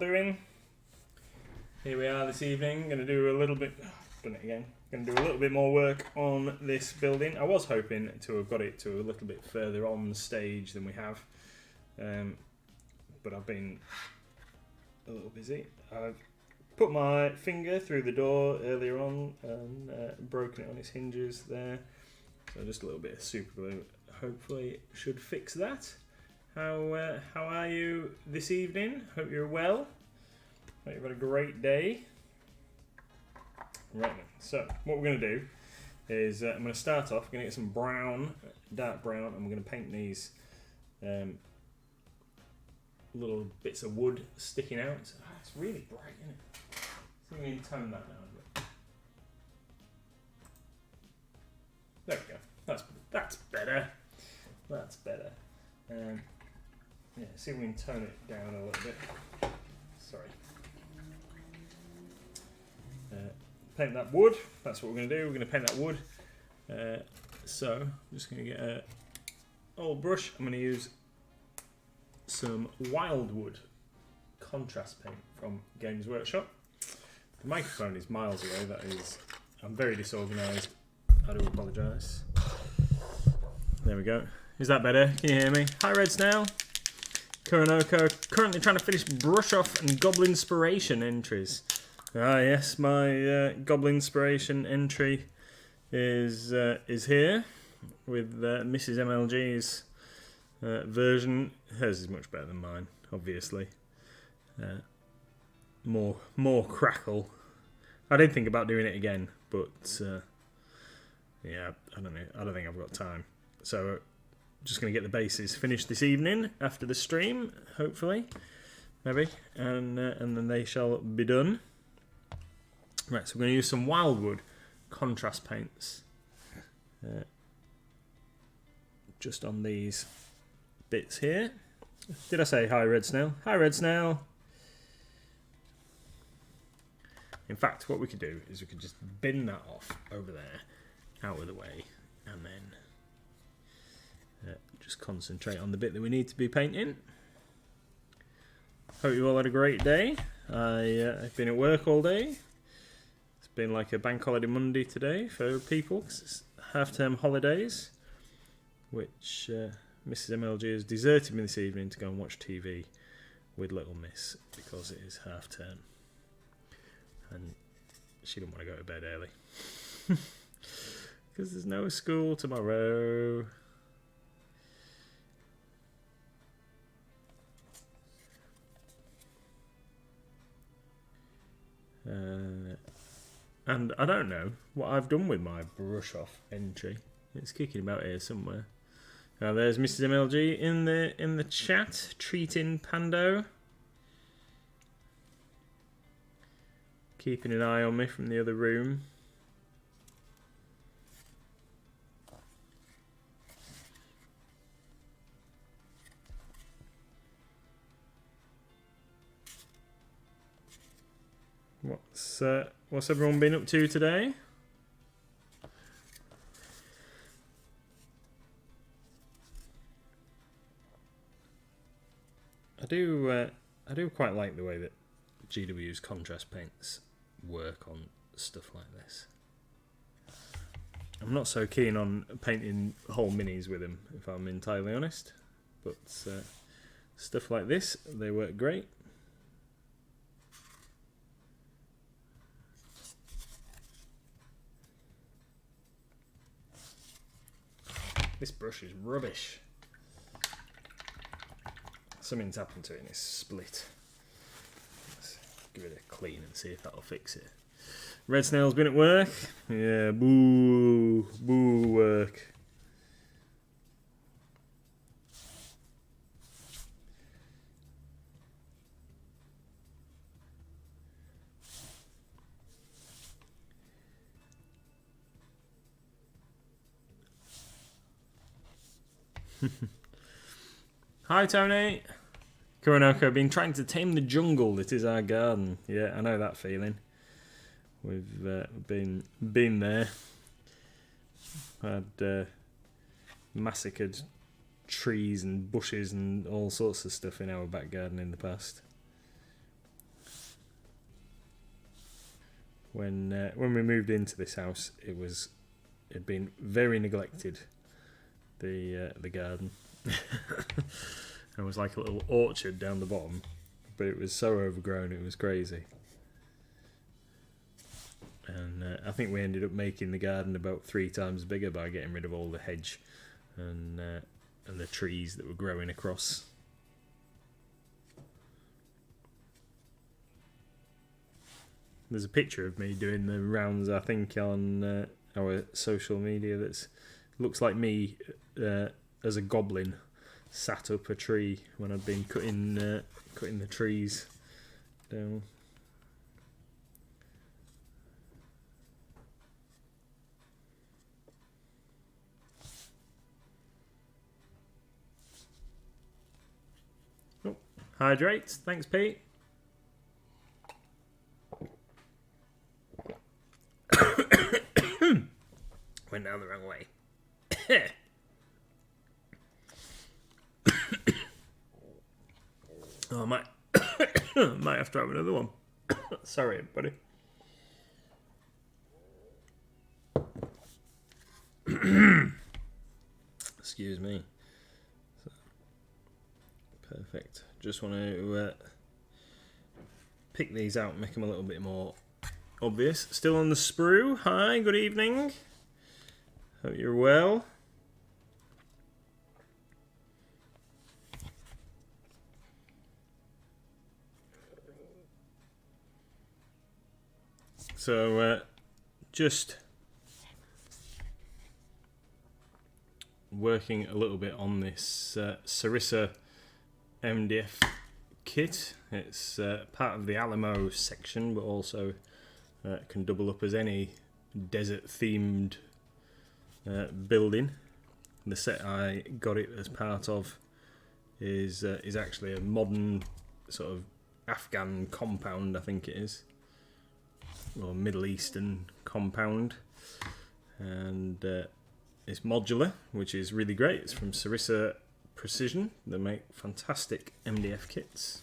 Doing. Here we are this evening. Going to do a little bit. Done it again. Going to do a little bit more work on this building. I was hoping to have got it to a little bit further on stage than we have, but I've been a little busy. I've put my finger through the door earlier on and broken it on its hinges there. So just a little bit of super glue. Hopefully it should fix that. How are you this evening? Hope you're well. Hope you've had a great day. Right then, so what we're going to do is I'm going to start off, we're going to get some brown, dark brown, and we're going to paint these little bits of wood sticking out. It's really bright, isn't it? So we can tone that down a bit. There we go. That's better. That's better. Yeah, see if we can tone it down a little bit. Sorry. Paint that wood. That's what we're going to do. We're going to paint that wood. So I'm just going to get an old brush. I'm going to use some Wildwood contrast paint from Games Workshop. The microphone is miles away. I'm very disorganised. I do apologise. There we go. Is that better? Can you hear me? Hi, Red Snail. Kuronoko, currently trying to finish Brush Off and Goblin Inspiration entries. Ah yes, my Goblin Inspiration entry is here with Mrs. MLG's version. Hers is much better than mine, obviously. More crackle. I did think about doing it again, but yeah, I don't know. I don't think I've got time. So just going to get the bases finished this evening after the stream, hopefully, maybe, and then they shall be done. Right, so we're going to use some Wildwood contrast paints just on these bits here. Did I say hi, Red Snail? Hi, Red Snail. In fact, what we could do is we could just bin that off over there, out of the way, and then just concentrate on the bit that we need to be painting. Hope you all had a great day. I've been at work all day. It's been like a bank holiday Monday today for people, 'cause it's half-term holidays, which Mrs. MLG has deserted me this evening to go and watch TV with Little Miss because it is half-term. And she didn't want to go to bed early. Because there's no school tomorrow. And I don't know what I've done with my brush off entry. It's kicking about here somewhere. Now there's Mrs. MLG in the chat, treating Pando, keeping an eye on me from the other room. What's everyone been up to today? I do quite like the way that GW's contrast paints work on stuff like this. I'm not so keen on painting whole minis with them, if I'm entirely honest, but stuff like this, they work great. This brush is rubbish. Something's happened to it and it's split. Let's give it a clean and see if that'll fix it. Red Snail's been at work. Yeah, boo work. Hi Tony. Kuronoko, been trying to tame the jungle that is our garden. Yeah, I know that feeling. We've been there. Had massacred trees and bushes and all sorts of stuff in our back garden in the past. when we moved into this house, it had been very neglected. The garden. It was like a little orchard down the bottom, but it was so overgrown it was crazy. And I think we ended up making the garden about 3 times bigger by getting rid of all the hedge and the trees that were growing across. There's a picture of me doing the rounds, I think, on our social media. That looks like me as a goblin sat up a tree when I'd been cutting the trees down. Oh, hydrate. Thanks, Pete. Went down the wrong way. Oh, I might have to have another one. Sorry, buddy. Excuse me. Perfect. Just want to pick these out and make them a little bit more obvious. Still on the sprue. Hi, good evening. Hope you're well. So, just working a little bit on this Sarissa MDF kit. It's part of the Alamo section, but also can double up as any desert-themed building. The set I got it as part of is actually a modern sort of Afghan compound, I think it is. Or Middle Eastern compound, and it's modular, which is really great. It's from Sarissa Precision. They make fantastic MDF kits.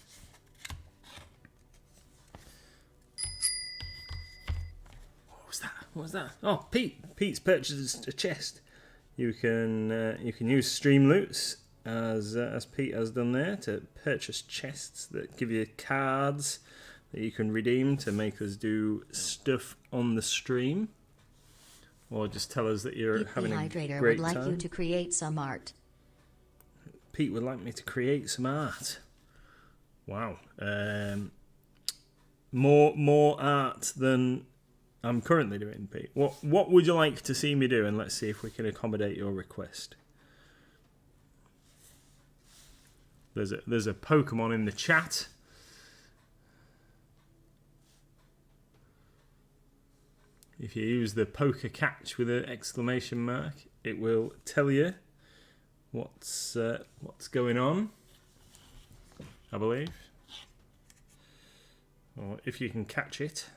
What was that? Oh, Pete's purchased a chest. You can use Streamloots as Pete has done there to purchase chests that give you cards that you can redeem to make us do stuff on the stream, or just tell us that you're having a great time. Would like you to create some art. Pete would like me to create some art. Wow. More art than I'm currently doing, Pete. What would you like to see me do? And let's see if we can accommodate your request. There's a Pokemon in the chat. If you use the poker catch with an exclamation mark, it will tell you what's going on, I believe. Or if you can catch it.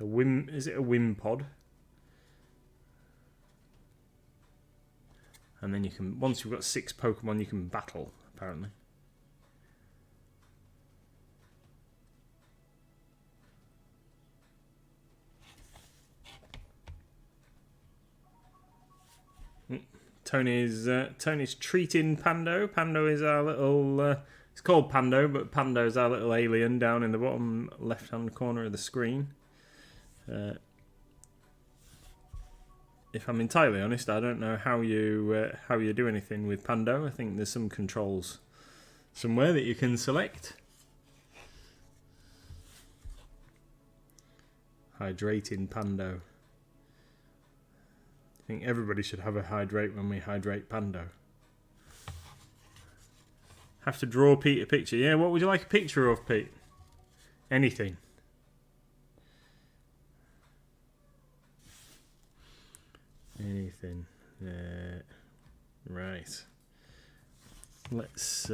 Is it a Wimpod? And then you can, once you've got 6 Pokemon, you can battle, apparently. Tony's treating Pando. Pando is our little. It's called Pando, but Pando's our little alien down in the bottom left-hand corner of the screen. If I'm entirely honest, I don't know how you do anything with Pando. I think there's some controls somewhere that you can select. Hydrating Pando. I think everybody should have a hydrate when we hydrate Pando. Have to draw Pete a picture. Yeah, what would you like a picture of, Pete? Anything. Anything. Right. Let's.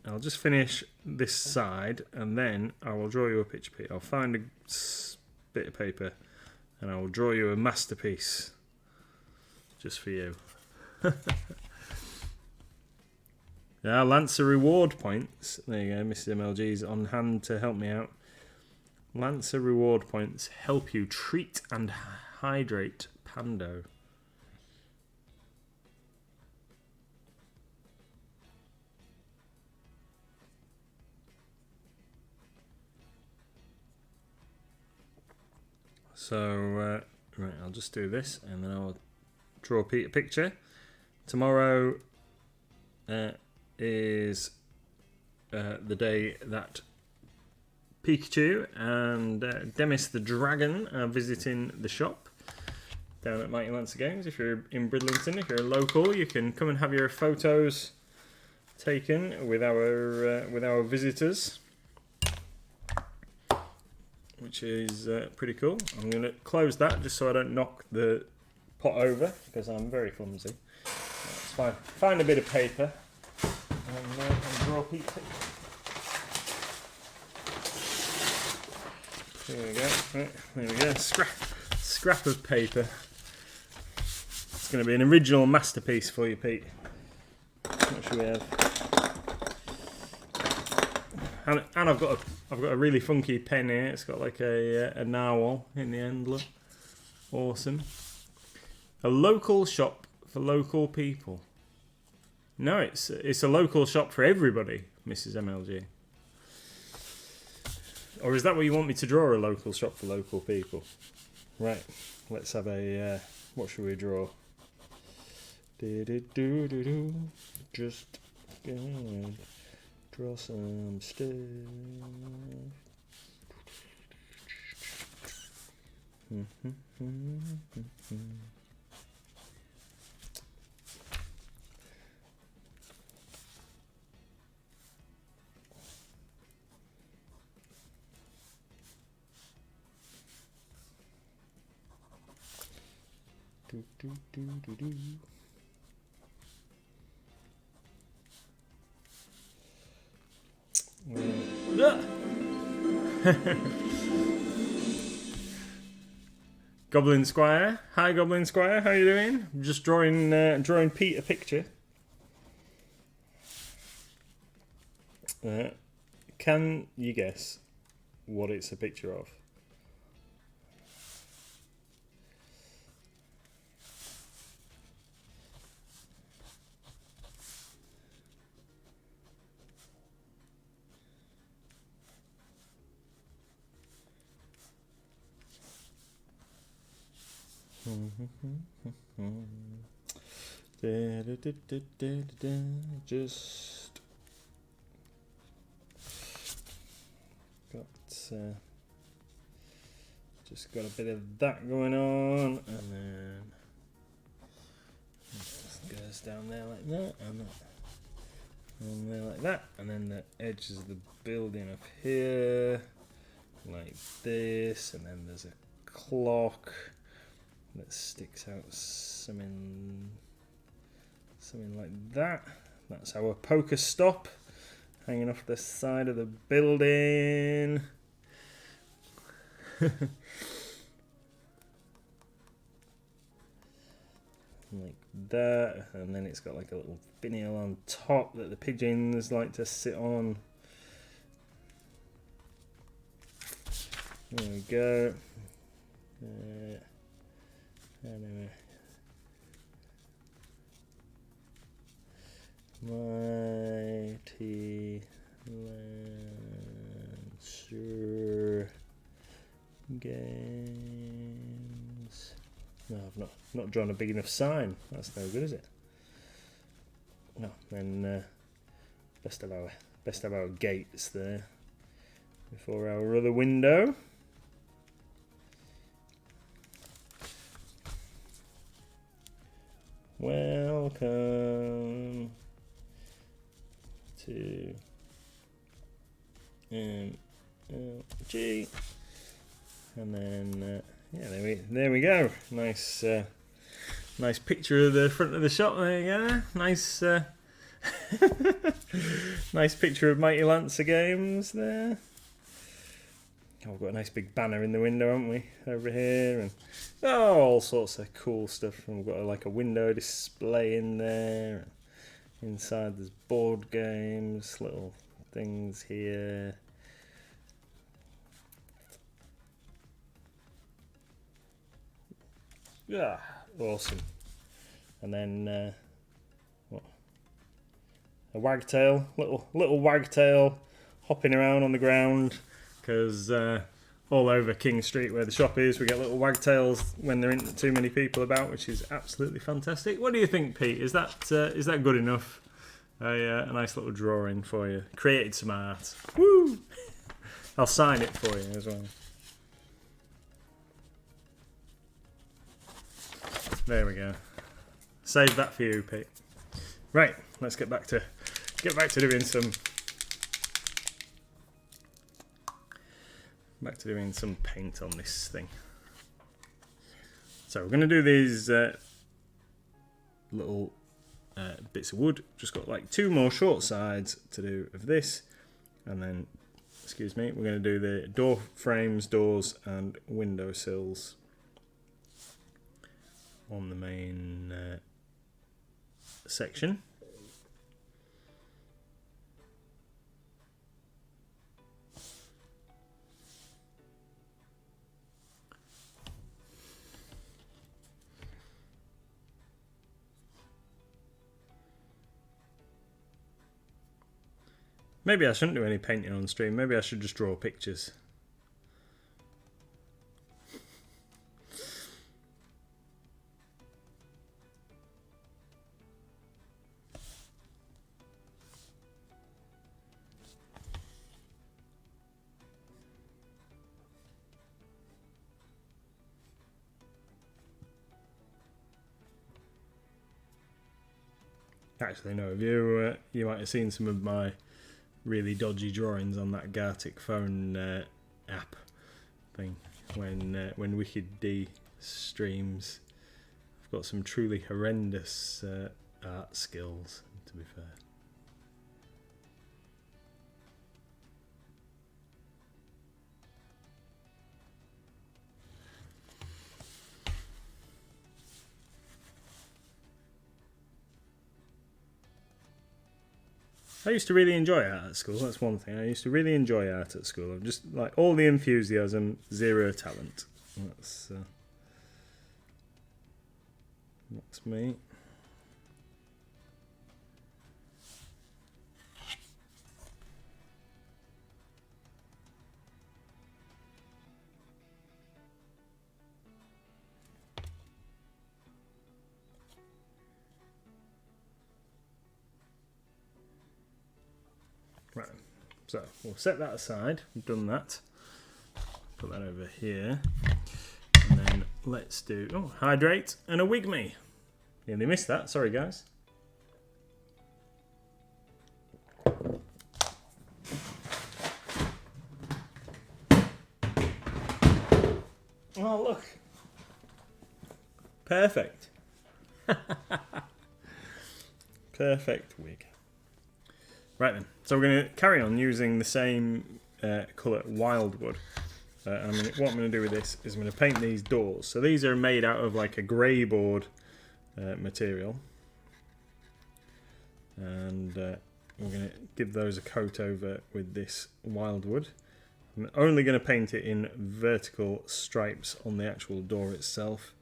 I'll just finish this side, and then I will draw you a picture, Pete. I'll find a bit of paper, and I will draw you a masterpiece. Just for you. Lancer reward points. There you go, Mrs. MLG's on hand to help me out. Lancer reward points help you treat and hydrate Pando. So, right, I'll just do this and then I'll draw Pete a picture. Tomorrow is the day that Pikachu and Demis the Dragon are visiting the shop down at Mighty Lancer Games. If you're in Bridlington, if you're a local, you can come and have your photos taken with our visitors, which is pretty cool. I'm going to close that just so I don't knock the pot over because I'm very clumsy. It's fine. Find a bit of paper and draw Pete. There we go. Right, there we go. Scrap of paper. It's going to be an original masterpiece for you, Pete. What should we have? And I've got a really funky pen here. It's got like a narwhal in the end. Look, awesome. A local shop for local people. No, it's a local shop for everybody, Mrs. MLG. Or is that what you want me to draw? A local shop for local people? Right. Let's have a. What should we draw? Just draw some stuff. Goblin Squire. Hi, Goblin Squire. How you doing? I'm just drawing Pete a picture. Can you guess what it's a picture of? Just got a bit of that going on, and then it just goes down there like that, and there like that, and then the edges of the building up here like this, and then there's a clock that sticks out something like that. That's our poker stop hanging off the side of the building. Like that, and then it's got like a little finial on top that the pigeons like to sit on. There we go. Anyway. Mighty Lancer Games. No, I've not drawn a big enough sign. That's no good, is it? No, then best of our gates there before our other window. Welcome to MLG, and then yeah, there we go. Nice picture of the front of the shop. There you go. Nice nice picture of Mighty Lancer Games there. Oh, we've got a nice big banner in the window, haven't we? Over here, and all sorts of cool stuff. And we've got like a window display in there. Inside there's board games, little things here. Yeah, awesome. And then what? A wagtail, little wagtail hopping around on the ground, because all over King Street where the shop is, we get little wagtails when there ain't too many people about, which is absolutely fantastic. What do you think, Pete? Is that good enough? A nice little drawing for you. Created some art. Woo! I'll sign it for you as well. There we go. Save that for you, Pete. Right, let's get back to doing some paint on this thing. So we're going to do these little bits of wood. Just got like 2 more short sides to do of this, and then, excuse me, we're going to do the door frames, doors, and window sills on the main section. Maybe I shouldn't do any painting on stream. Maybe I should just draw pictures. Actually, no, you might have seen some of my really dodgy drawings on that Gartic phone app thing when Wicked D streams. I've got some truly horrendous art skills, to be fair. I used to really enjoy art at school. That's one thing. I used to really enjoy art at school. I'm just like all the enthusiasm, zero talent. That's me. Right, so we'll set that aside. We've done that. Put that over here. And then let's do hydrate and a wig me. Nearly missed that, sorry guys. Oh look. Perfect. Perfect wig. Right then, so we're going to carry on using the same colour wildwood. What I'm going to do with this is I'm going to paint these doors. So these are made out of like a grey board material. And we're going to give those a coat over with this wildwood. I'm only going to paint it in vertical stripes on the actual door itself.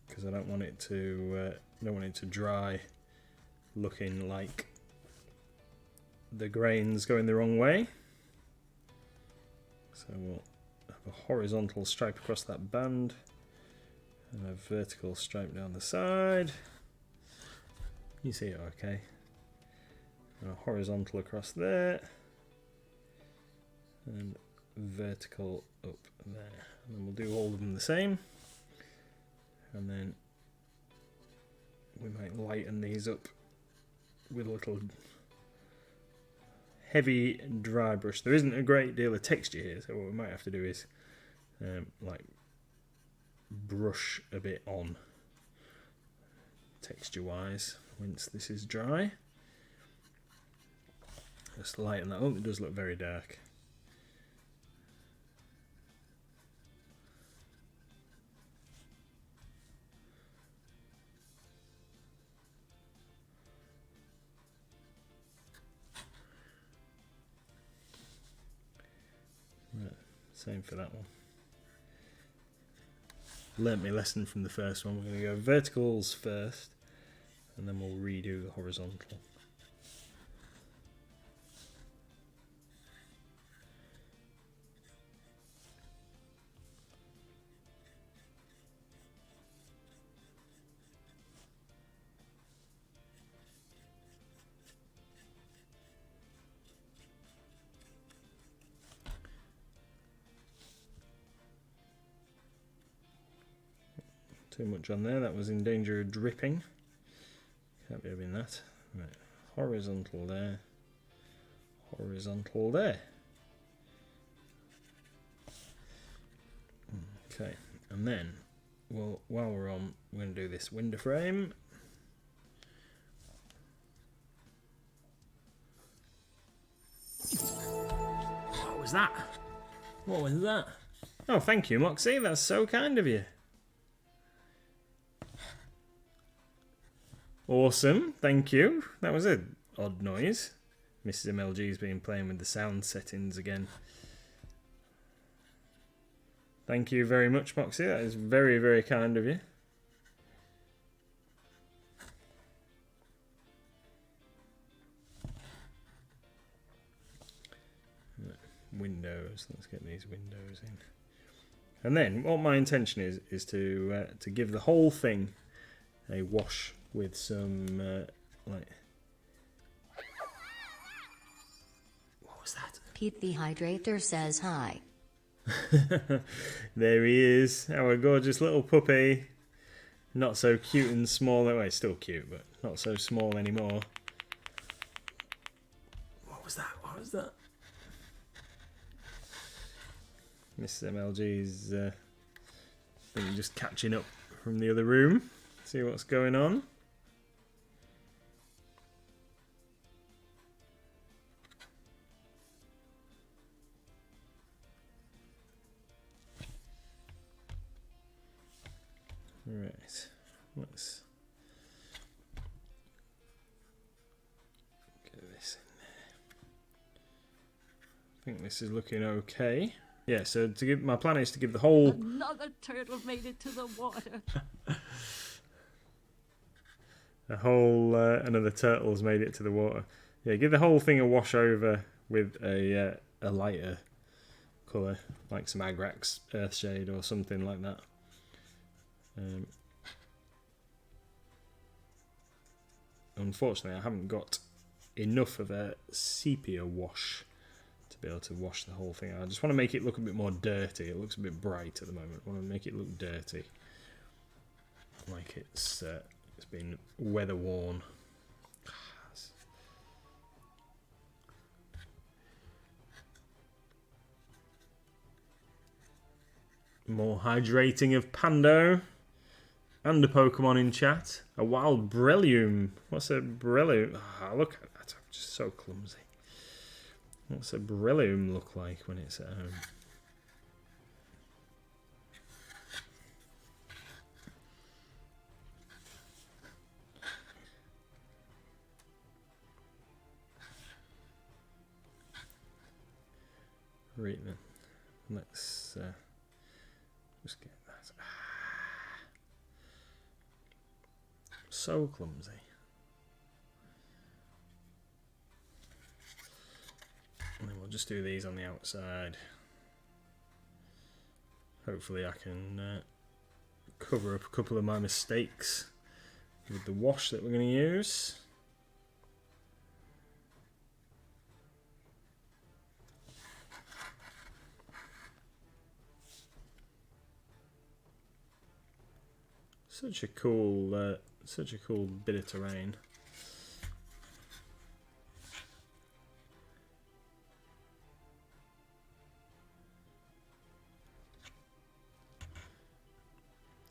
Because I don't want it to dry looking like the grains going the wrong way. So we'll have a horizontal stripe across that band and a vertical stripe down the side. You see it okay. And a horizontal across there and vertical up there. And then we'll do all of them the same. And then we might lighten these up with a little heavy dry brush. There isn't a great deal of texture here, so what we might have to do is like brush a bit on texture wise once this is dry. Just lighten that up. It does look very dark. Same for that one. learnt my lesson from the first one. We're going to go verticals first, and then we'll redo the horizontal. Too much on there, that was in danger of dripping. Can't be having that. Right. Horizontal there. Horizontal there. Okay, and then, well, while we're on, we're going to do this window frame. What was that? What was that? Oh, thank you, Moxie. That's so kind of you. Awesome, thank you. That was an odd noise. Mrs. MLG's been playing with the sound settings again. Thank you very much, Moxie. That is very, very kind of you. Windows. Let's get these windows in. And then, what my intention is to give the whole thing a wash with some like. What was that? Pete the Hydrator says hi. There he is, our gorgeous little puppy. Not so cute and small. Well, he's still cute, but not so small anymore. What was that? What was that? Mrs. MLG's I think just catching up from the other room. See what's going on. Right, let's get this in there. I think this is looking okay. Yeah, so to give my plan is to give the whole. Another turtle made it to the water. A whole another turtle's made it to the water. Yeah, give the whole thing a wash over with a lighter colour, like some Agrax Earthshade or something like that. Unfortunately, I haven't got enough of a sepia wash to be able to wash the whole thing. I just want to make it look a bit more dirty. It looks a bit bright at the moment. I want to make it look dirty, like it's been weather worn. More hydrating of Pando. And a Pokemon in chat. A wild Breloom. What's a Breloom? Oh, look at that. I'm just so clumsy. What's a Breloom look like when it's at home? Right then. Let's just get that. So clumsy. And then we'll just do these on the outside. Hopefully I can cover up a couple of my mistakes with the wash that we're going to use. Such a cool bit of terrain.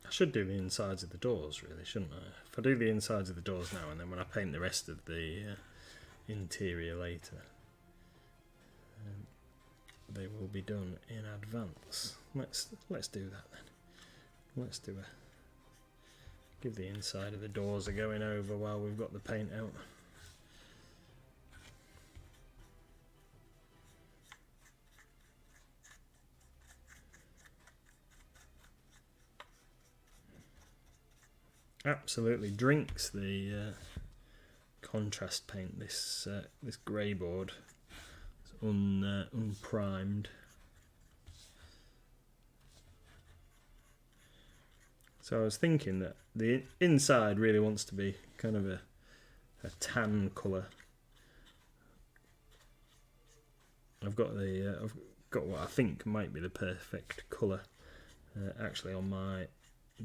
I should do the insides of the doors, really, shouldn't I? If I do the insides of the doors now, and then when I paint the rest of the interior later, they will be done in advance. Let's do that then. Let's do a. Give the inside of the doors a going over while we've got the paint out. absolutely drinks the contrast paint. This grey board. It's unprimed. So I was thinking that the inside really wants to be kind of a tan colour. I've got what I think might be the perfect colour actually on my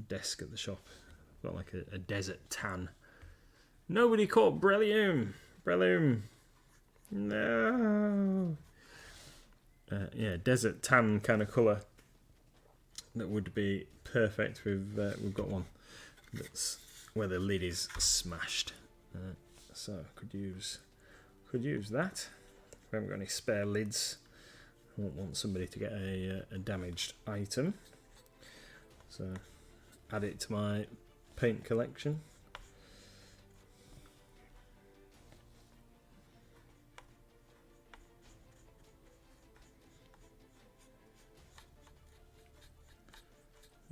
desk at the shop. I've got like a desert tan. Nobody caught Breloom. No. Yeah, desert tan kind of colour. That would be perfect. We've got one that's where the lid is smashed. So I could use that. We haven't got any spare lids. I won't want somebody to get a damaged item. So add it to my paint collection.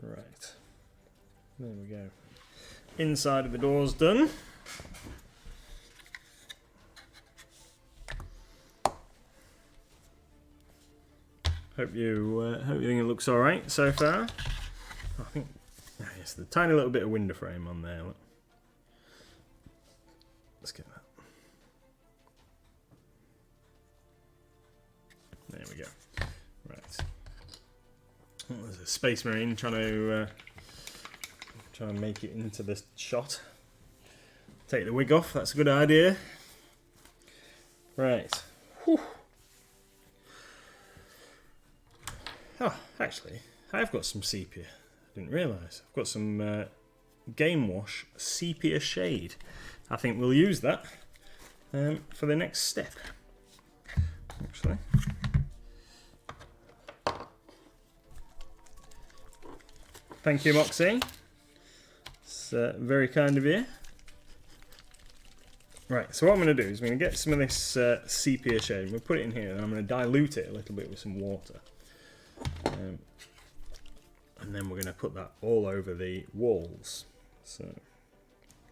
Right, there we go. Inside of the door's done. Hope you think it looks all right so far. I think yes, the tiny little bit of window frame on there. Look. Let's get that. There we go. Right. Oh, there's a Space Marine trying to make it into the shot. Take the wig off. That's a good idea. Right. Whew. Oh, actually, I've got some sepia. I didn't realise. I've got some Game Wash sepia shade. I think we'll use that for the next step. Actually. Thank you, Moxie. It's very kind of you. Right, so what I'm going to do is I'm going to get some of this sepia shade. I'm going to put it in here, and I'm going to dilute it a little bit with some water. And then we're going to put that all over the walls. So I'm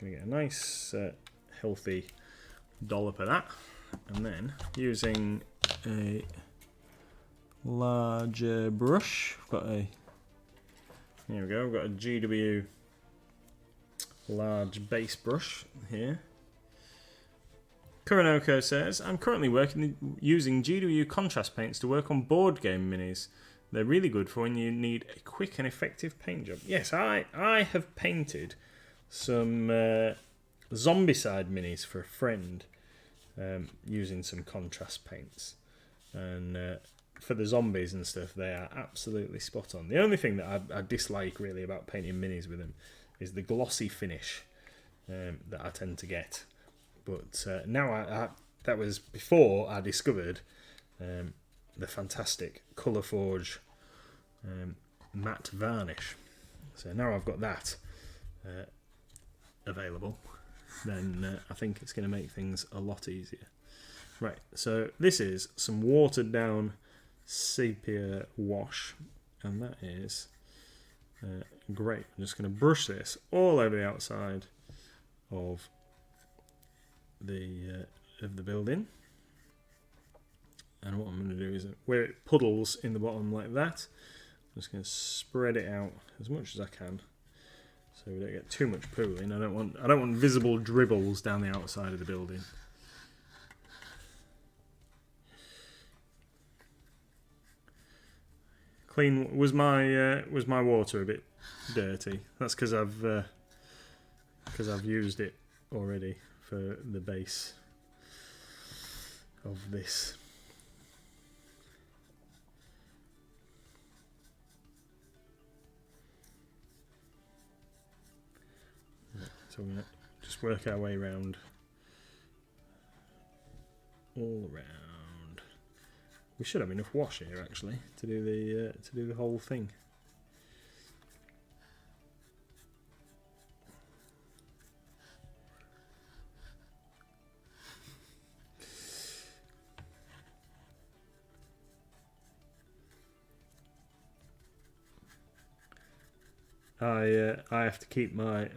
going to get a nice healthy dollop of that. And then using a larger brush, here we go, I've got a GW large base brush here. Kuronoko says, I'm currently using GW contrast paints to work on board game minis. They're really good for when you need a quick and effective paint job. Yes, I have painted some Zombicide minis for a friend using some contrast paints. And for the zombies and stuff, they are absolutely spot on. The only thing that I dislike really about painting minis with them is the glossy finish that I tend to get. But now that was before I discovered the fantastic Colourforge matte varnish. So now I've got that available, then I think it's going to make things a lot easier. Right, so this is some watered down sepia wash, and that is great. I'm just going to brush this all over the outside of the building. And what I'm going to do is, where it puddles in the bottom like that, I'm just going to spread it out as much as I can, so we don't get too much pooling. I don't want visible dribbles down the outside of the building. Clean. Was my water a bit dirty? That's because I've used it already for the base of this. So we're going to just work our way around, all around. We should have enough wash here actually to do the whole thing. I have to keep my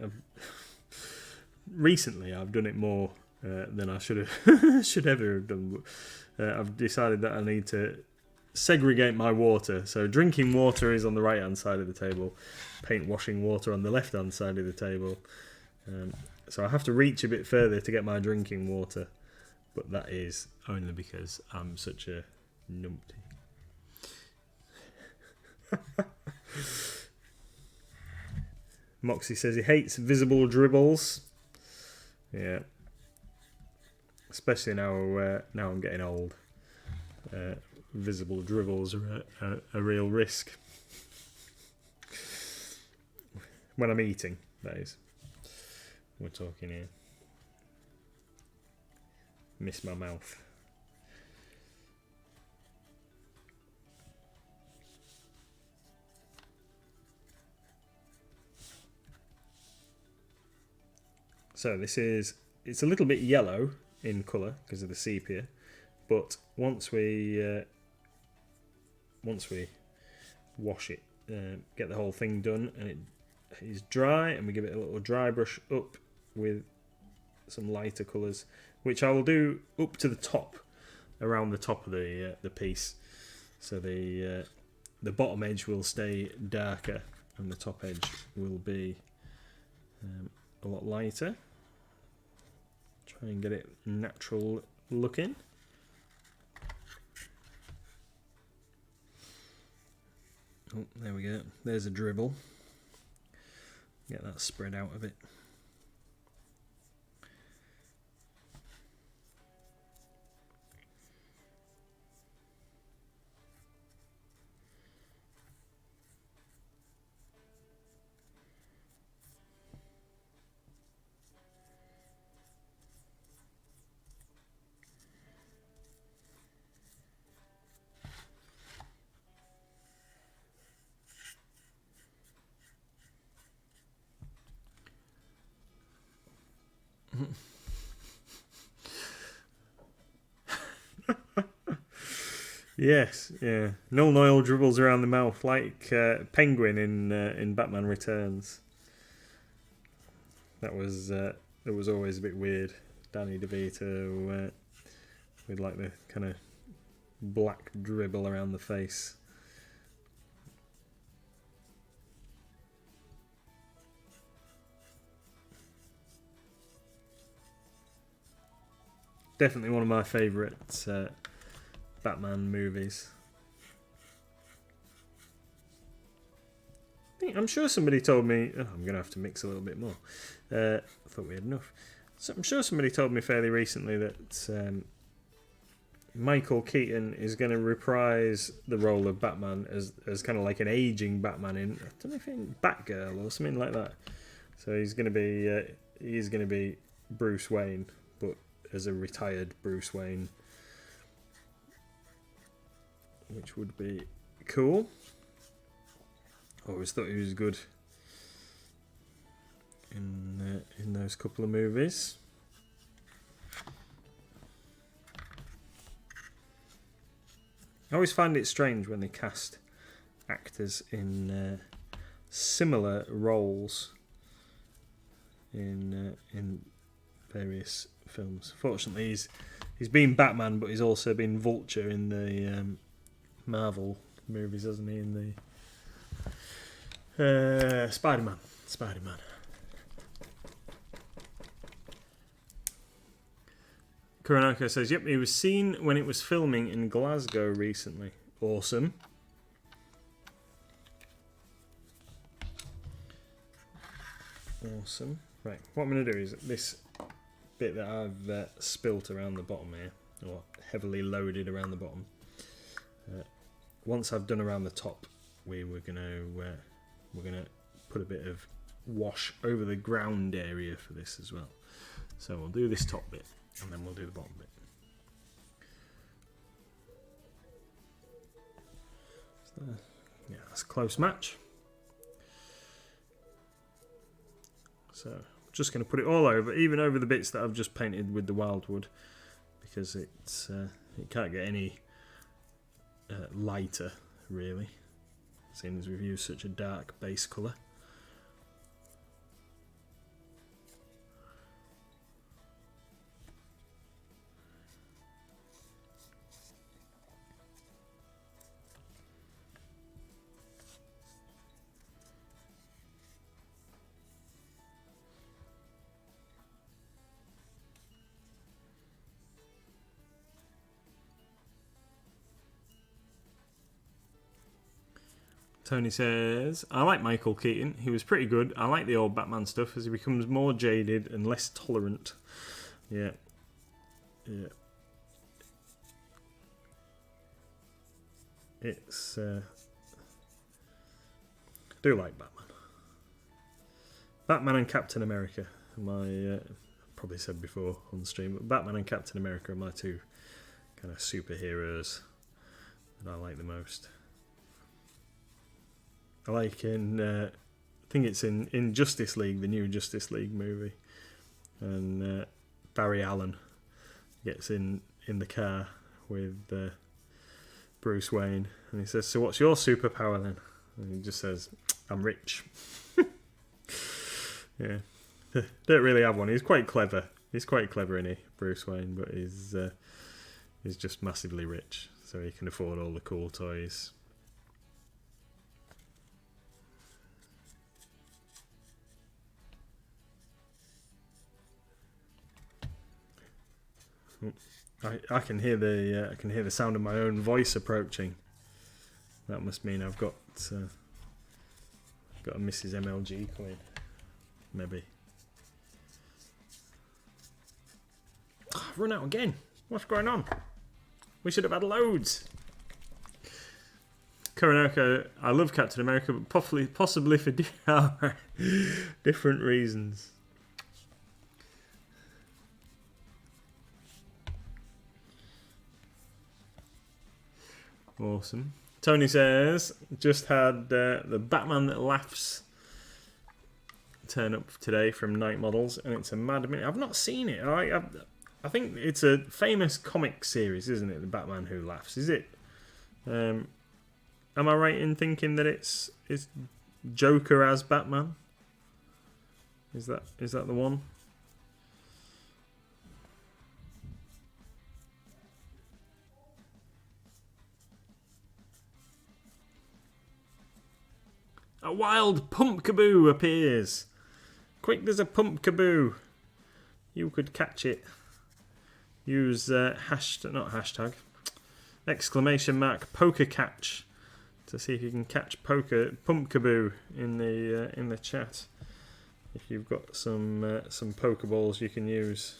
recently I've done it more than I should have should ever have done. I've decided that I need to segregate my water. So drinking water is on the right hand side of the table, paint washing water on the left hand side of the table. So I have to reach a bit further to get my drinking water, but that is only because I'm such a numpty. Moxie says he hates visible dribbles. Yeah, especially now. Now I'm getting old. Visible dribbles are a real risk. When I'm eating, that is. We're talking here. Miss my mouth. So this is, it's a little bit yellow in colour because of the sepia, but once we wash it, get the whole thing done, and it is dry, and we give it a little dry brush up with some lighter colours, which I will do up to the top, around the top of the piece, so the bottom edge will stay darker and the top edge will be a lot lighter. Try and get it natural looking. Oh, there we go. There's a dribble. Get that spread out of it. Yes, yeah. Null Noil dribbles around the mouth like Penguin in Batman Returns. That was always a bit weird. Danny DeVito with like the kind of black dribble around the face. Definitely one of my favourite Batman movies. I'm sure somebody told me... Oh, I'm going to have to mix a little bit more. I thought we had enough. So I'm sure somebody told me fairly recently that Michael Keaton is going to reprise the role of Batman as kind of like an aging Batman in... I don't know if in Batgirl or something like that. So he's going to be Bruce Wayne, but as a retired Bruce Wayne, which would be cool. I always thought he was good in those couple of movies. I always find it strange when they cast actors in similar roles in various films. Fortunately, he's been Batman, but he's also been Vulture in the Marvel movies, hasn't he? In the Spider-Man. Kuronoko says, yep, he was seen when it was filming in Glasgow recently. Awesome. Awesome. Right, what I'm going to do is this bit that I've spilt around the bottom here, or heavily loaded around the bottom. Once I've done around the top, we're gonna put a bit of wash over the ground area for this as well. So we'll do this top bit, and then we'll do the bottom bit. So, yeah, that's a close match. So I'm just going to put it all over, even over the bits that I've just painted with the wildwood, because it can't get any lighter, really, seeing as we've used such a dark base colour. Tony says, I like Michael Keaton. He was pretty good. I like the old Batman stuff as he becomes more jaded and less tolerant. Yeah. Yeah. It's... I do like Batman. Batman and Captain America. My... probably said before on the stream, but Batman and Captain America are my two kind of superheroes that I like the most. I like I think it's in Justice League, the new Justice League movie, and Barry Allen gets in the car with Bruce Wayne, and he says, "So what's your superpower then?" And he just says, "I'm rich." Yeah, don't really have one. He's quite clever. He's quite clever, isn't he, Bruce Wayne? But he's just massively rich, so he can afford all the cool toys. I can hear the sound of my own voice approaching. That must mean I've got a Mrs. MLG coming. Maybe. Oh, I've run out again. What's going on? We should have had loads. Coronako, I love Captain America, but possibly for different reasons. Awesome. Tony says, just had the Batman That Laughs turn up today from Night Models, and it's a mad minute. I've not seen it. I think it's a famous comic series, isn't it? The Batman Who Laughs. Is it? Am I right in thinking that it's Joker as Batman? Is that the one? A wild pumpkaboo appears. Quick, there's a pumpkaboo. You could catch it. Use exclamation mark poker catch to see if you can catch pumpkaboo in the chat. If you've got some pokeballs you can use.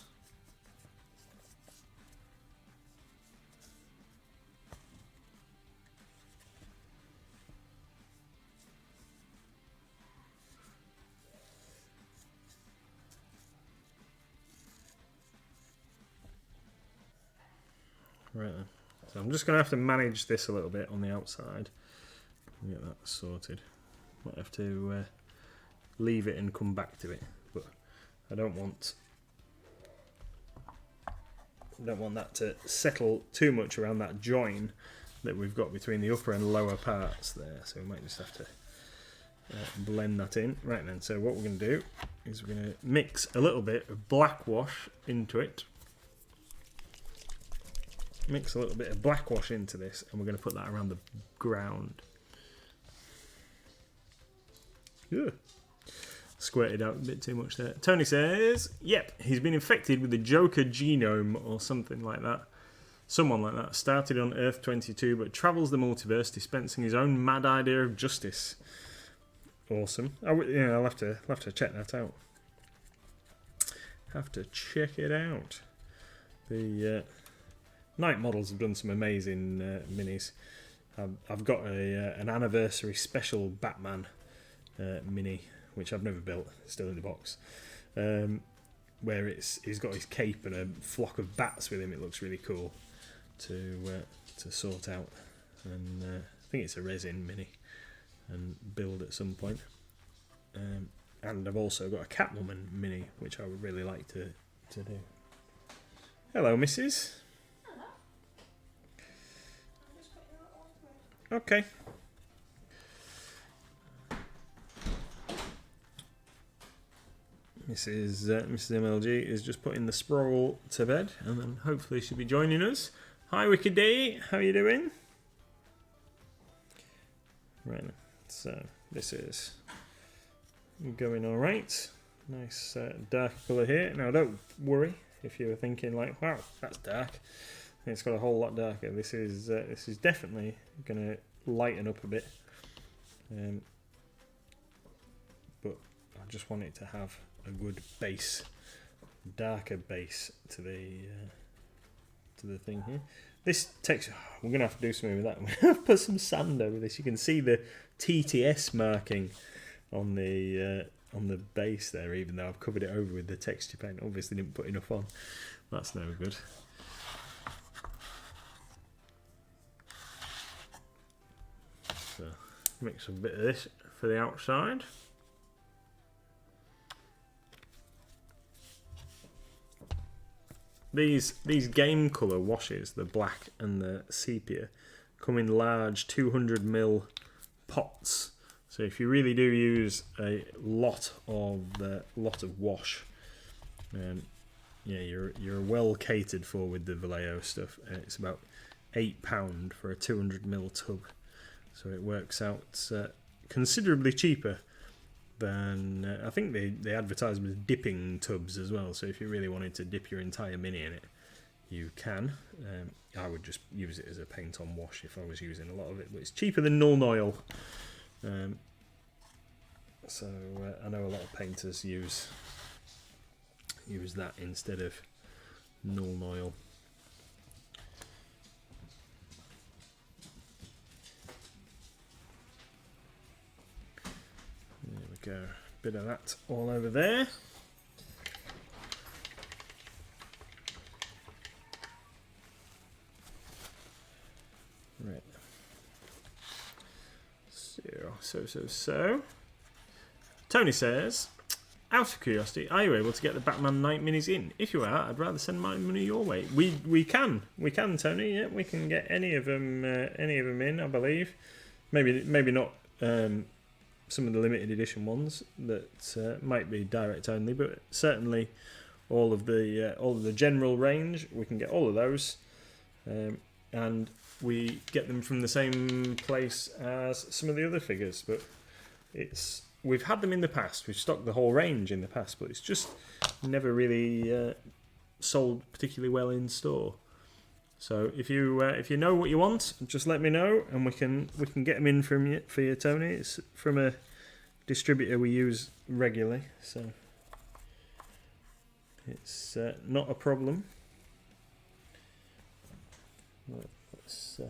Right then. So I'm just going to have to manage this a little bit on the outside and get that sorted. Might have to leave it and come back to it, but I don't want that to settle too much around that join that we've got between the upper and lower parts there. So we might just have to blend that in. Right then, so what we're going to do is we're going to mix a little bit of black wash into it. Mix a little bit of black wash into this, and we're going to put that around the ground. Yeah. Squirted out a bit too much there. Tony says, yep, he's been infected with the Joker genome or something like that. Someone like that. Started on Earth 22, but travels the multiverse, dispensing his own mad idea of justice. Awesome. I'll have to check that out. Have to check it out. The Night Models have done some amazing minis. I've got an anniversary special Batman mini, which I've never built, it's still in the box, where he's got his cape and a flock of bats with him. It looks really cool to sort out, and I think it's a resin mini and build at some point. And I've also got a Catwoman mini, which I would really like to do. Hello, Mrs. Okay. Mrs. MLG is just putting the sprawl to bed, and then hopefully she'll be joining us. Hi, Wicked D, how are you doing? Right, so this is going all right. Nice dark colour here. Now, don't worry if you were thinking like, wow, that's dark. It's got a whole lot darker. This is definitely going to lighten up a bit but I just want it to have a good base, darker base to the thing here. This texture, we're gonna have to do something with that. We're gonna have to put some sand over this. You can see the TTS marking on the base there, even though I've covered it over with the texture paint. Obviously didn't put enough on. That's no good. So mix a bit of this for the outside. These game colour washes, the black and the sepia, come in large 200ml pots. So if you really do use a lot of wash, yeah, you're well catered for with the Vallejo stuff. It's about £8 for a 200ml tub, so it works out considerably cheaper than I think they advertise them as dipping tubs as well. So if you really wanted to dip your entire mini in it, you can. I would just use it as a paint on wash if I was using a lot of it, but it's cheaper than Null Oil. So I know a lot of painters use that instead of Null Oil. There we go, bit of that all over there. Right. So. Tony says, out of curiosity, are you able to get the Batman Night minis in? If you are, I'd rather send my money your way. We can, Tony. Yeah, we can get any of them in, I believe. Maybe not some of the limited edition ones that might be direct only, but certainly all of the general range. We can get all of those, and we get them from the same place as some of the other figures. But we've had them in the past. We've stocked the whole range in the past, but it's just never really sold particularly well in store. So if you know what you want, just let me know, and we can get them in for you, Tony. It's from a distributor we use regularly, so it's not a problem. Let's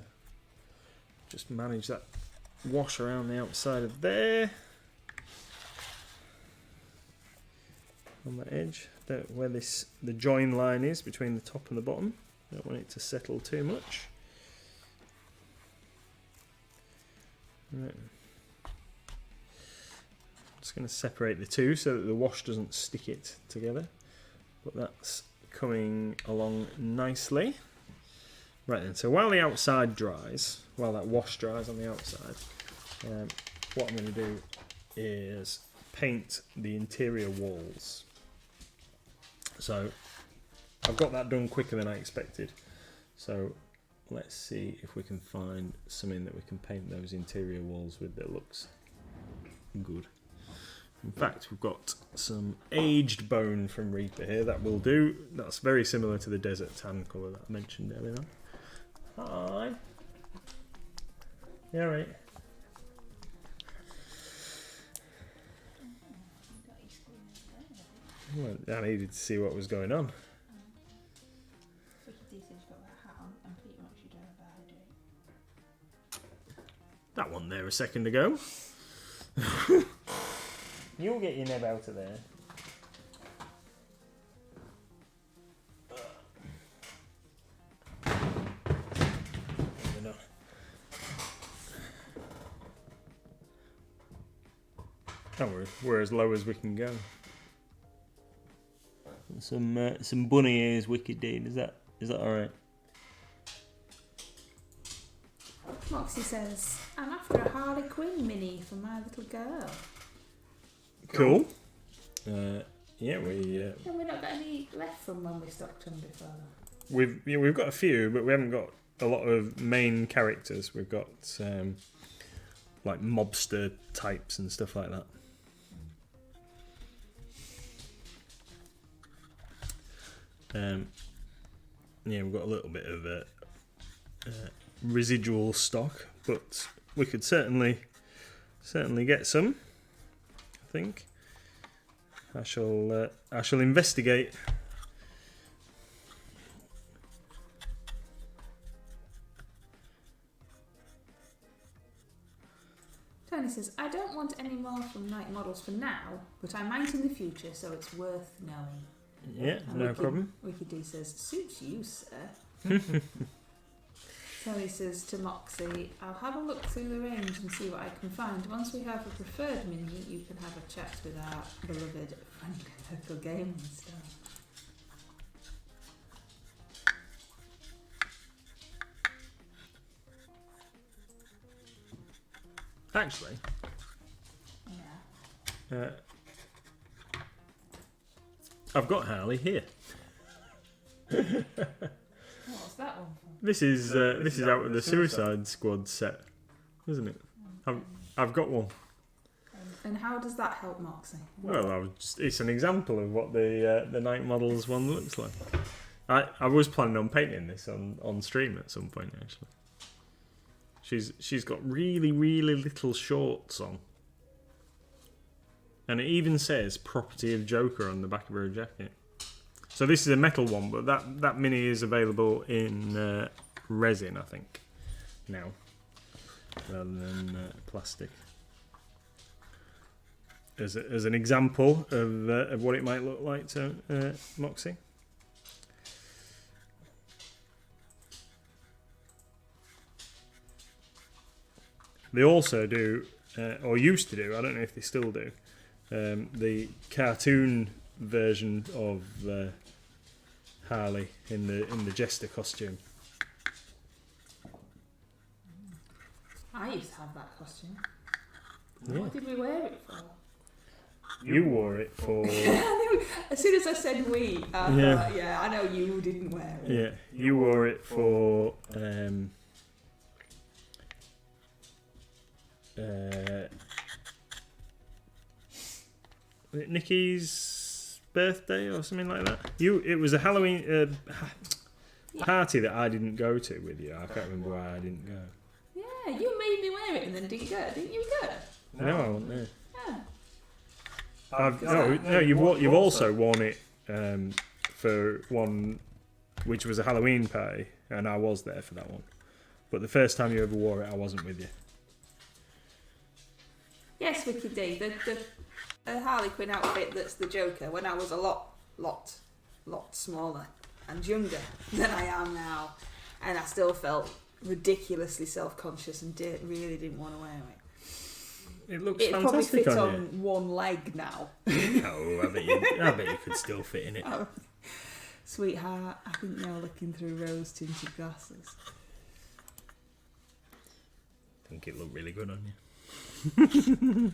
just manage that wash around the outside of there. On the edge, where the join line is between the top and the bottom. Don't want it to settle too much. Right. Just going to separate the two so that the wash doesn't stick it together. But that's coming along nicely. Right then, so while the outside dries, while that wash dries on the outside, what I'm going to do is paint the interior walls. So I've got that done quicker than I expected. So let's see if we can find something that we can paint those interior walls with that looks good. In fact, we've got some aged bone from Reaper here. That will do. That's very similar to the desert tan colour that I mentioned earlier on. Hi. You alright? Well, I needed to see what was going on. That one there a second ago. You'll get your neb out of there. Don't worry, we're as low as we can go. Some bunny ears, Wicked Dean. Is that all right? Moxie says, I'm after a Harley Quinn mini for my little girl. Cool. Yeah, Have we not got any left from when we stocked them before? We've got a few, but we haven't got a lot of main characters. We've got like mobster types and stuff like that. Yeah, we've got a little bit of residual stock, but we could certainly certainly get some. I think I shall investigate. Tony says, I don't want any more from Night models for now, but I might in the future, so it's worth knowing. Yeah, And no problem. Wiki D says, suits you, sir. Tony says to Moxie, I'll have a look through the range and see what I can find. Once we have a preferred mini, you can have a chat with our beloved friend local gaming star. Actually, Yeah. I've got Harley here. What's that one for? This is out of the Suicide Squad set, isn't it? I've got one. And how does that help Moxie? Well, it's an example of what the Night Models one looks like. I was planning on painting this on stream at some point, actually. She's got really, really little shorts on. And it even says property of Joker on the back of her jacket. So this is a metal one, but that mini is available in resin, I think, now, rather than plastic. As an example of what it might look like to Moxie. They also do, or used to do, I don't know if they still do, the cartoon version of Harley in the Jester costume. I used to have that costume. Yeah. What did we wear it for? You wore it for... As soon as I said we, I thought, yeah, I know you didn't wear it. Yeah, you wore it for... Nikki's birthday or something like that. It was a Halloween party that I didn't go to with you. I can't remember why I didn't go. Yeah, you made me wear it and then didn't go. Didn't you go? No, I wasn't there. Yeah. You've also worn it for one, which was a Halloween party, and I was there for that one. But the first time you ever wore it, I wasn't with you. Yes, Wiki D. The Harley Quinn outfit that's the Joker when I was a lot smaller and younger than I am now, and I still felt ridiculously self-conscious and really didn't want to wear it. It looks It'd probably fantastic fit on on one leg now. No, I bet you could still fit in it. Oh, sweetheart, I think you're looking through rose-tinted glasses. I think it looked really good on you.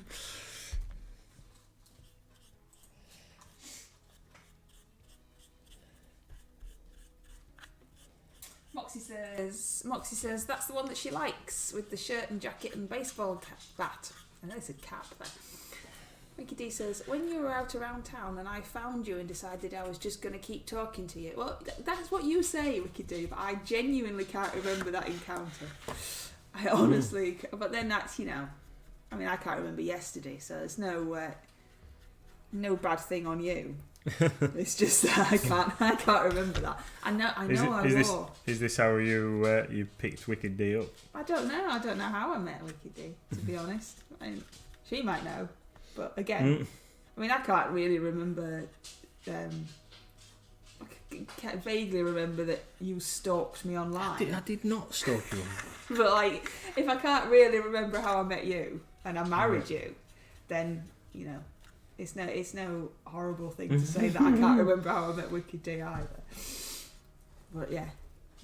Moxie says that's the one that she likes, with the shirt and jacket and baseball bat. I know it's a cap there. Mickey D says, when you were out around town and I found you and decided I was just going to keep talking to you. Well, that's what you say, Mickey D, but I genuinely can't remember that encounter. I honestly, but then that's, I mean, I can't remember yesterday, so there's no bad thing on you. It's just that I can't remember that. I know. Is this how you picked Wicked D up? I don't know how I met Wicked D, to be honest. I mean, she might know, but again, I mean, I can't really remember. I can vaguely remember that you stalked me online. I did not stalk you. But if I can't really remember how I met you and I married you, then it's no horrible thing to say that I can't remember how I met Wicked D either. But yeah,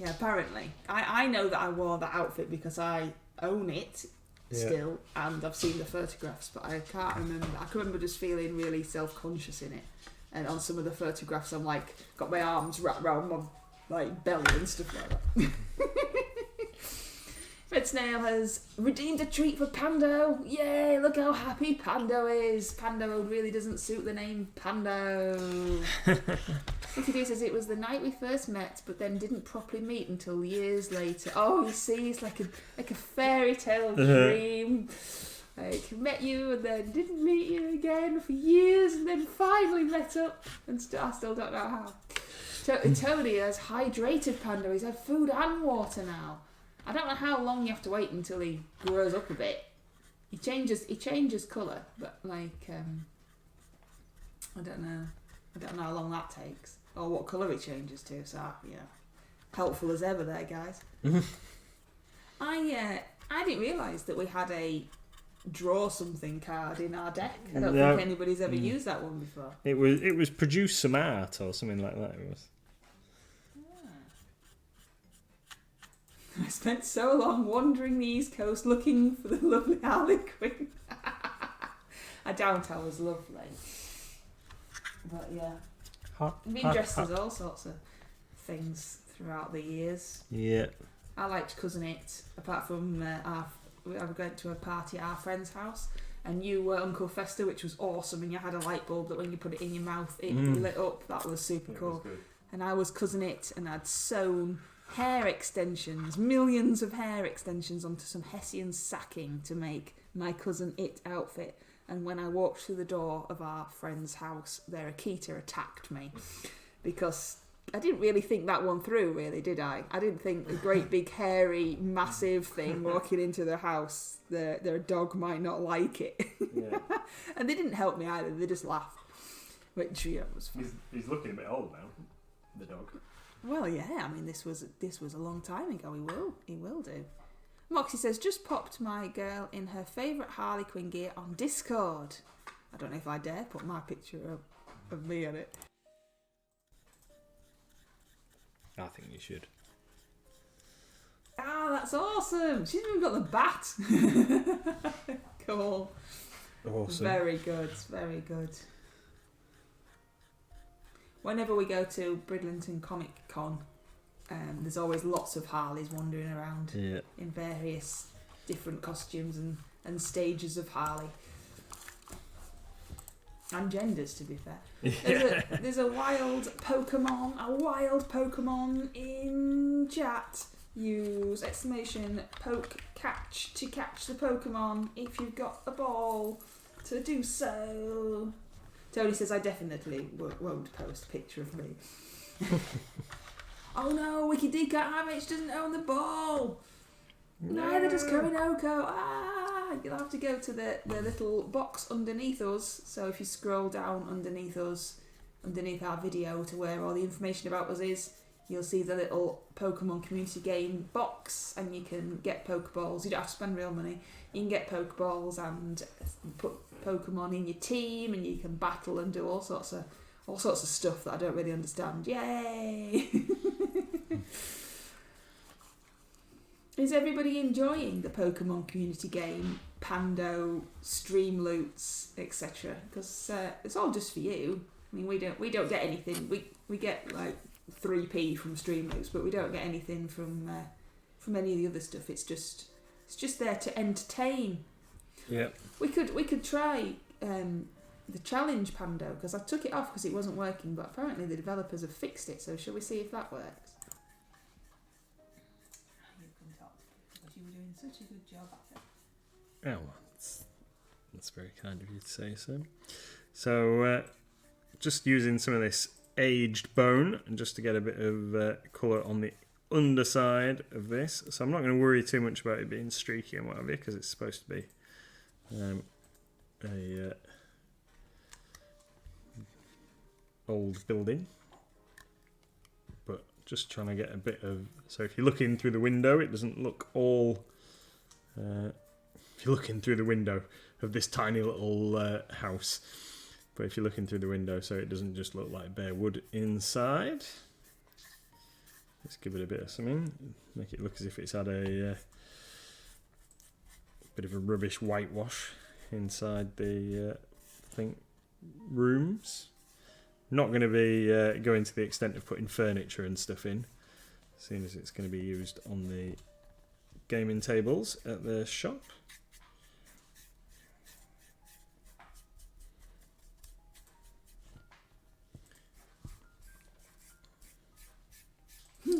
apparently. I know that I wore that outfit because I own it still, and I've seen the photographs, but I can't remember. I can remember just feeling really self-conscious in it. And on some of the photographs, I'm got my arms wrapped around my belly and stuff like that. Red Snail has redeemed a treat for Pando. Yay, look how happy Pando is. Pando really doesn't suit the name Pando. Mickey D says it was the night we first met, but then didn't properly meet until years later. Oh, you see, it's like a fairy tale dream. Like, met you and then didn't meet you again for years and then finally met up and I still don't know how. Tony has hydrated Panda. He's had food and water now. I don't know how long you have to wait until he grows up a bit. He changes colour, but like I don't know how long that takes or what colour he changes to. So helpful as ever there, guys. I didn't realise that we had a draw something card in our deck. I don't think anybody's ever used that one before. It was produce some art or something like that. It was. I spent so long wandering the East Coast looking for the lovely Harley Quinn. I doubt I was lovely. But yeah. I've been dressed as all sorts of things throughout the years. Yeah. I liked Cousin It, apart from I went to a party at our friend's house and you were Uncle Fester, which was awesome, and you had a light bulb that when you put it in your mouth it lit up. That was super cool. Was and I was Cousin It and I'd sewn hair extensions, millions of hair extensions onto some Hessian sacking to make my Cousin It outfit. And when I walked through the door of our friend's house, their Akita attacked me because I didn't really think that one through, really, did I? I didn't think a great big hairy massive thing walking into their house, their dog might not like it. Yeah. And they didn't help me either, they just laughed, which was fun. He's looking a bit old now, the dog. Well, yeah, I mean, this was a long time ago. He will do. Moxie says, just popped my girl in her favourite Harley Quinn gear on Discord. I don't know if I dare put my picture of me on it. I think you should. Ah, that's awesome. She's even got the bat. Cool. Awesome. Very good, very good. Whenever we go to Bridlington Comic Con, there's always lots of Harleys wandering around in various different costumes and stages of Harley. And genders, to be fair. There's a wild Pokemon in chat. Use !poke catch to catch the Pokemon if you've got the ball to do so. Tony says, I definitely won't post a picture of me. Oh no, Wiki D can't have it, she doesn't own the ball. Neither does Korinoko. You'll have to go to the little box underneath us. So if you scroll down underneath us, underneath our video to where all the information about us is, you'll see the little Pokemon community game box and you can get Pokeballs. You don't have to spend real money. You can get Pokeballs and put Pokemon in your team and you can battle and do all sorts of stuff that I don't really understand. Yay! Is everybody enjoying the Pokemon community game, Pando, Stream Loots, etc.? Because it's all just for you. I mean, we don't get anything. We get like 3p from Stream Loots, but we don't get anything from any of the other stuff. It's just there to entertain. Yeah. We could try the challenge Pando because I took it off because it wasn't working, but apparently the developers have fixed it. So shall we see if that works? You were doing such a good job at it. Oh, well, that's very kind of you to say so. So, just using some of this aged bone, and just to get a bit of colour on the underside of this. So I'm not going to worry too much about it being streaky and whatever, because it's supposed to be a old building. But just trying to get a bit of... So if you're looking through the window, it doesn't look all... if you're looking through the window of this tiny little house. But if you're looking through the window, so it doesn't just look like bare wood inside. Let's give it a bit of something. Make it look as if it's had a bit of a rubbish whitewash inside the rooms. Not going to be going to the extent of putting furniture and stuff in, seeing as it's going to be used on the gaming tables at the shop.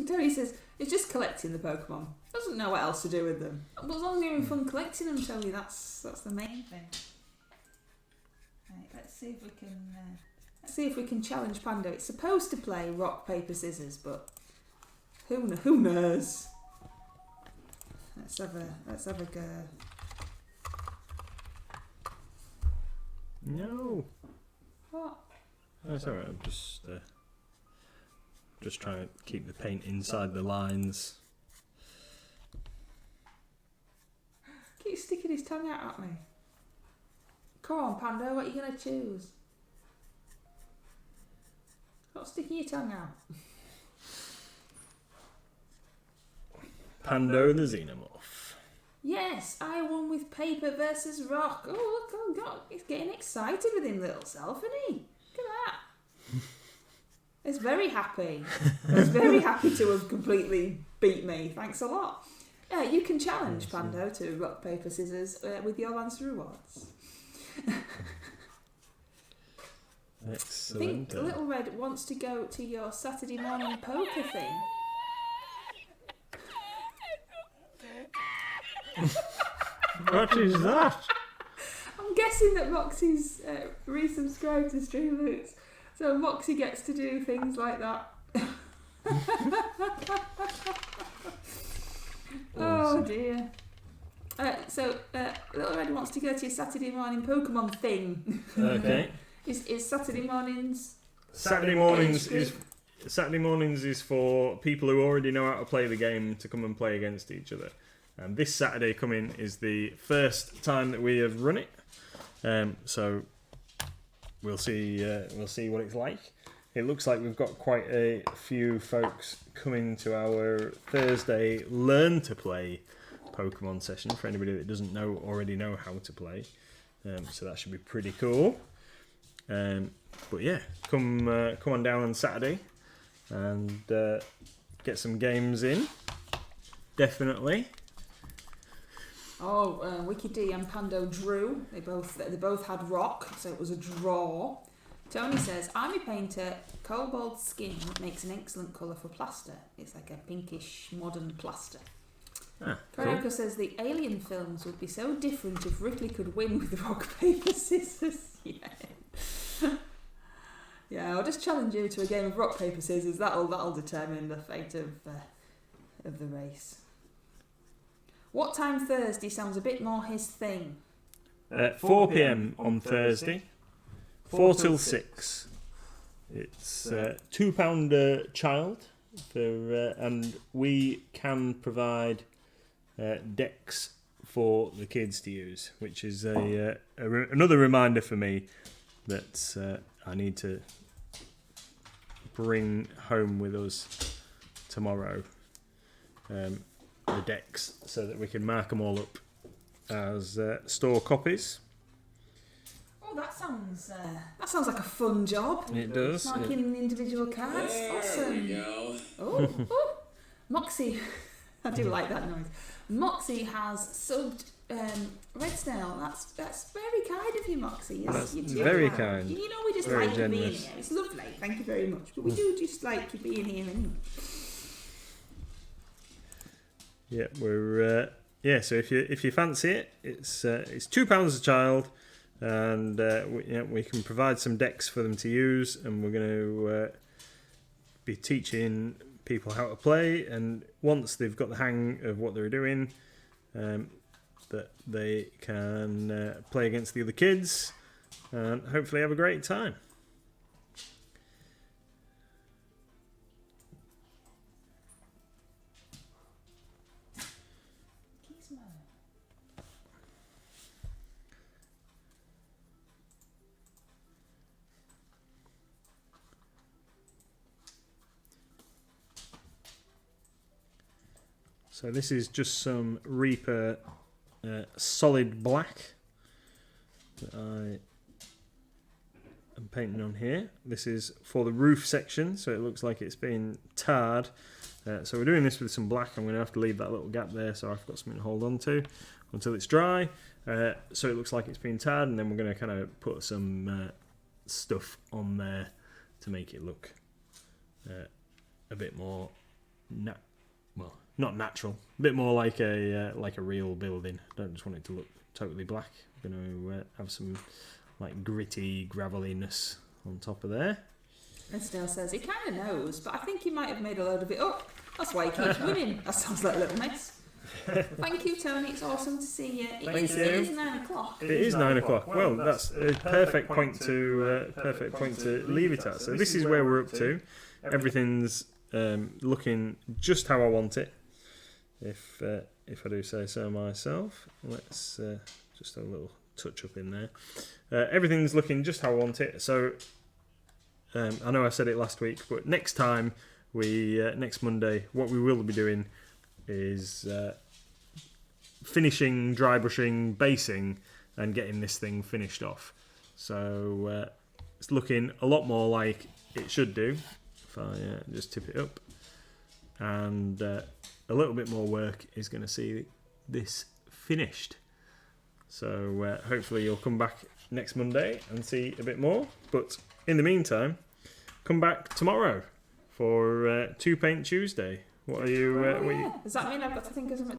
Tony says, it's just collecting the Pokemon. That's doesn't know what else to do with them. But as long as you're having fun collecting them, Tony, that's the main thing. Right, let's see if we can challenge Pando. It's supposed to play rock, paper, scissors, but who knows? Let's have a go. No. What? That's alright. I'm just trying to keep the paint inside the lines. Keep sticking his tongue out at me. Come on, Pando, what are you going to choose? Stop sticking your tongue out. Pando the Xenomorph. Yes, I won with paper versus rock. Oh, look, oh God, he's getting excited with him little self, isn't he? Look at that. He's very happy. He's very happy to have completely beat me. Thanks a lot. You can challenge Pando to rock, paper, scissors with your Lance rewards. Excellent. I think Little Red wants to go to your Saturday morning poker thing. What is that? I'm guessing that Moxie's resubscribed to Streamloots, so Moxie gets to do things like that. Oh dear. So Little Red wants to go to your Saturday morning Pokemon thing. Okay. Is Saturday mornings? Saturday mornings is for people who already know how to play the game to come and play against each other. And this Saturday coming is the first time that we have run it. So we'll see what it's like. It looks like we've got quite a few folks coming to our Thursday Learn to Play Pokemon session for anybody that doesn't already know how to play. So that should be pretty cool. But yeah, come on down on Saturday and get some games in. Definitely. Oh, Wiki D and Pando drew. They both had rock, so it was a draw. Tony says, I'm a painter. Cobalt skin makes an excellent colour for plaster. It's like a pinkish modern plaster. Karako cool. Says the Alien films would be so different if Ripley could win with rock, paper, scissors. Yeah. Yeah, I'll just challenge you to a game of rock, paper, scissors. That'll determine the fate of the race. What time Thursday sounds a bit more his thing? 4 p.m. on Thursday. 4 till 6. It's £2 child, and we can provide decks for the kids to use, which is another reminder for me that I need to bring home with us tomorrow. The decks so that we can mark them all up as store copies. Oh, that sounds like a fun job. It does. Marking individual cards. There awesome. we go. Oh, Moxie. I do like that noise. Moxie has subbed Red Snail. That's very kind of you, Moxie. That's you're very kind. You know we just Very like you being generous. here. It's lovely. Thank you very much. But we do just like you being here anyway. Yeah, we're so if you fancy it, it's £2 a child, and we can provide some decks for them to use, and we're going to be teaching people how to play, and once they've got the hang of what they're doing, that they can play against the other kids and hopefully have a great time. So this is just some Reaper solid black that I am painting on here. This is for the roof section, so it looks like it's been tarred. So we're doing this with some black. I'm going to have to leave that little gap there so I've got something to hold on to until it's dry. So it looks like it's been tarred, and then we're going to kind of put some stuff on there to make it look a bit more not natural, a bit more like a real building. Don't just want it to look totally black. I'm going to have some like gritty graveliness on top of there. And Snell says he kind of knows, but I think he might have made a load of it up. That's why he keeps winning. That sounds like a little mess. Thank you, Tony. It's awesome to see you. It is 9 o'clock. It is 9 o'clock. Well, that's a perfect point to leave it at. So this is where we're up to. Everything's looking just how I want it. If I do say so myself. Let's just a little touch up in there. Everything's looking just how I want it. So I know I said it last week, but next time next Monday, what we will be doing is finishing, dry brushing, basing, and getting this thing finished off. So it's looking a lot more like it should do if I just tip it up, and a little bit more work is going to see this finished. So hopefully you'll come back next Monday and see a bit more, but in the meantime, come back tomorrow for 2 Paint Tuesday. What are you? Does that mean I've got to think of something